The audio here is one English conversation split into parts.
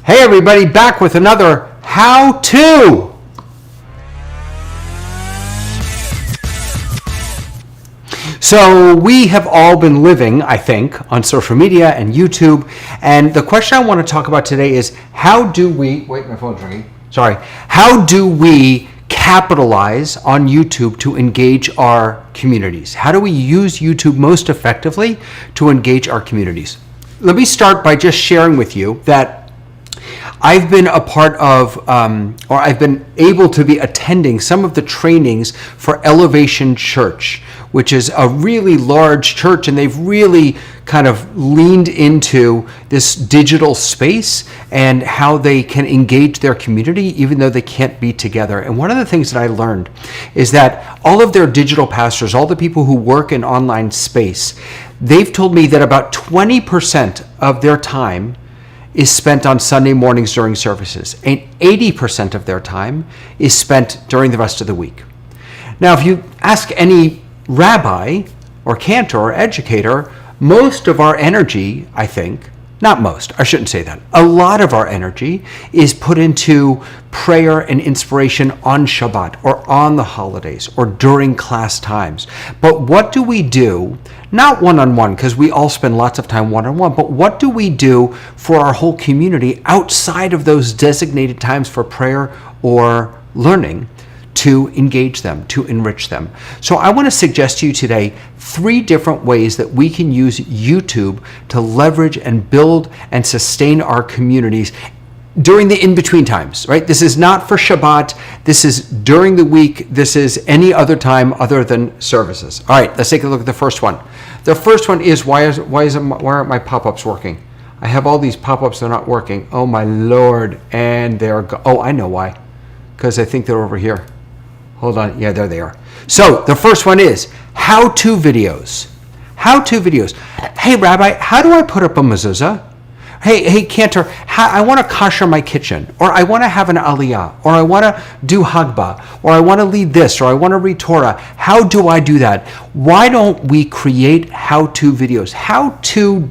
Hey everybody, back with another how-to. So we have all been living, I think, on social media and YouTube, and the question I want to talk about today is how do we, wait, my phone's ringing, sorry, how do we capitalize on YouTube to engage our communities? How do we use YouTube most effectively to engage our communities? Let me start by just sharing with you that I've been a part of, or I've been able to be attending some of the trainings for Elevation Church, which is a really large church, and they've really kind of leaned into this digital space and how they can engage their community even though they can't be together. And one of the things that I learned is that all of their digital pastors, all the people who work in online space, they've told me that about 20% of their time is spent on Sunday mornings during services, and 80% of their time is spent during the rest of the week. Now, if you ask any rabbi or cantor or educator, most of our energy, I think, not most, I shouldn't say that, a lot of our energy is put into prayer and inspiration on Shabbat or on the holidays or during class times. But what do we do, not one-on-one, because we all spend lots of time one-on-one, but what do we do for our whole community outside of those designated times for prayer or learning to engage them, to enrich them? So I want to suggest to you today 3 different ways that we can use YouTube to leverage and build and sustain our communities during the in-between times, right? This is not for Shabbat. This is during the week. This is any other time other than services. All right, let's take a look at the first one. The first one is why aren't my pop-ups working? I have all these pop-ups that are not working. Oh my Lord, and oh, I know why. Because I think they're over here. Hold on, yeah, there they are. So the first one is how-to videos. How-to videos. Hey, Rabbi, how do I put up a mezuzah? Hey, Cantor, I want to kasher my kitchen, or I want to have an aliyah, or I want to do Hagbah, or I want to lead this, or I want to read Torah. How do I do that? Why don't we create how-to videos? How-to ...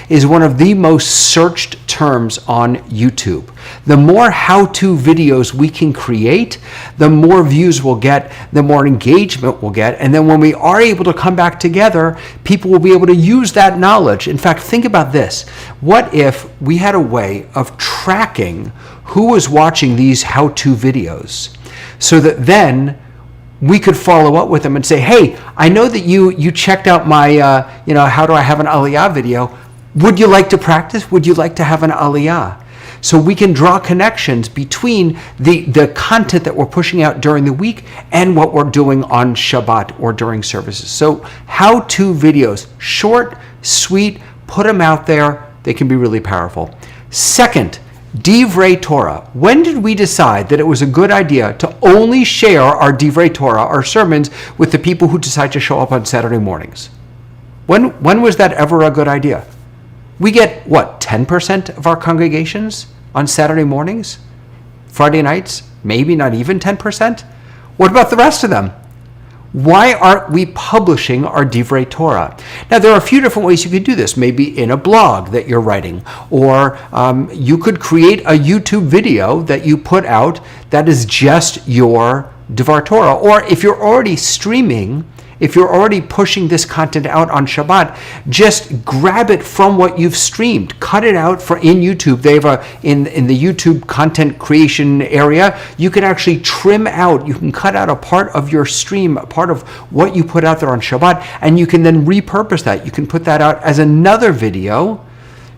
is one of the most searched terms on YouTube. The more how-to videos we can create, the more views we'll get, the more engagement we'll get, and then when we are able to come back together, people will be able to use that knowledge. In fact, think about this. What if we had a way of tracking who was watching these how-to videos so that then we could follow up with them and say, hey, I know that you checked out my, how do I have an aliyah video. Would you like to practice? Would you like to have an aliyah? So we can draw connections between the content that we're pushing out during the week and what we're doing on Shabbat or during services. So how-to videos, short, sweet, put them out there. They can be really powerful. Second, Divrei Torah. When did we decide that it was a good idea to only share our Divrei Torah, our sermons, with the people who decide to show up on Saturday mornings? When was that ever a good idea? We get, 10% of our congregations on Saturday mornings? Friday nights? Maybe not even 10%? What about the rest of them? Why aren't we publishing our Divrei Torah? Now, there are a few different ways you could do this. Maybe in a blog that you're writing, or you could create a YouTube video that you put out that is just your Divrei Torah. Or if you're already streaming, if you're already pushing this content out on Shabbat, just grab it from what you've streamed. Cut it out in YouTube. They have in the YouTube content creation area, you can actually trim out, you can cut out a part of your stream, a part of what you put out there on Shabbat, and you can then repurpose that. You can put that out as another video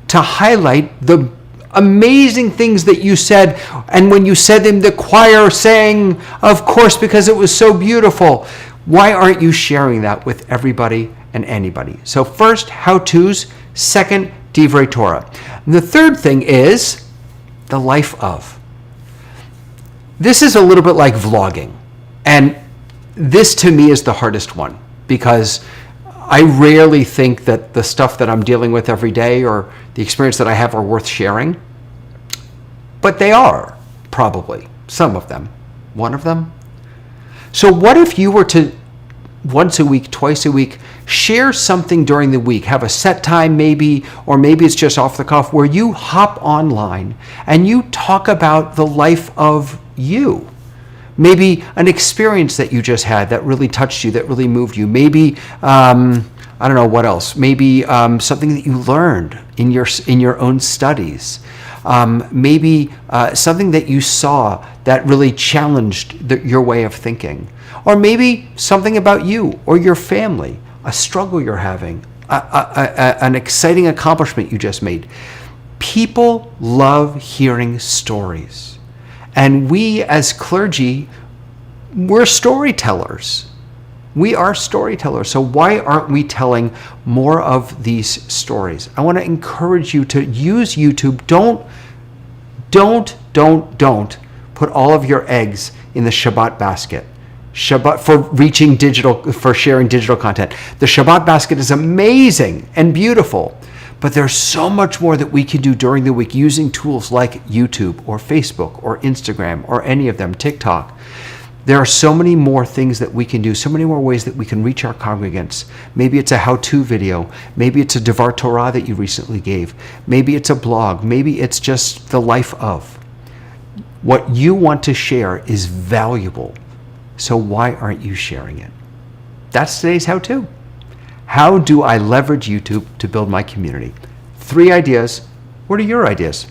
to highlight the amazing things that you said, and when you said them, the choir sang, of course, because it was so beautiful. Why aren't you sharing that with everybody and anybody? So first, how-tos. Second, Divrei Torah. And the third thing is the life of. This is a little bit like vlogging. And this to me is the hardest one because I rarely think that the stuff that I'm dealing with every day or the experience that I have are worth sharing. But they are, probably. Some of them. One of them. So what if you were to once a week, twice a week, share something during the week. Have a set time maybe, or maybe it's just off the cuff, where you hop online and you talk about the life of you. Maybe an experience that you just had that really touched you, that really moved you. Maybe, I don't know what else. Maybe something that you learned in your own studies. Maybe something that you saw that really challenged your way of thinking. Or maybe something about you or your family, a struggle you're having, an exciting accomplishment you just made. People love hearing stories. And we as clergy, we're storytellers. We are storytellers. So why aren't we telling more of these stories? I want to encourage you to use YouTube. Don't put all of your eggs in the Shabbat basket. Shabbat for sharing digital content. The Shabbat basket is amazing and beautiful, but there's so much more that we can do during the week using tools like YouTube or Facebook or Instagram or any of them, TikTok. There are so many more things that we can do, so many more ways that we can reach our congregants. Maybe it's a how-to video. Maybe it's a Divrei Torah that you recently gave. Maybe it's a blog. Maybe it's just the life of. What you want to share is valuable. So why aren't you sharing it? That's today's how-to. How do I leverage YouTube to build my community? 3 ideas. What are your ideas?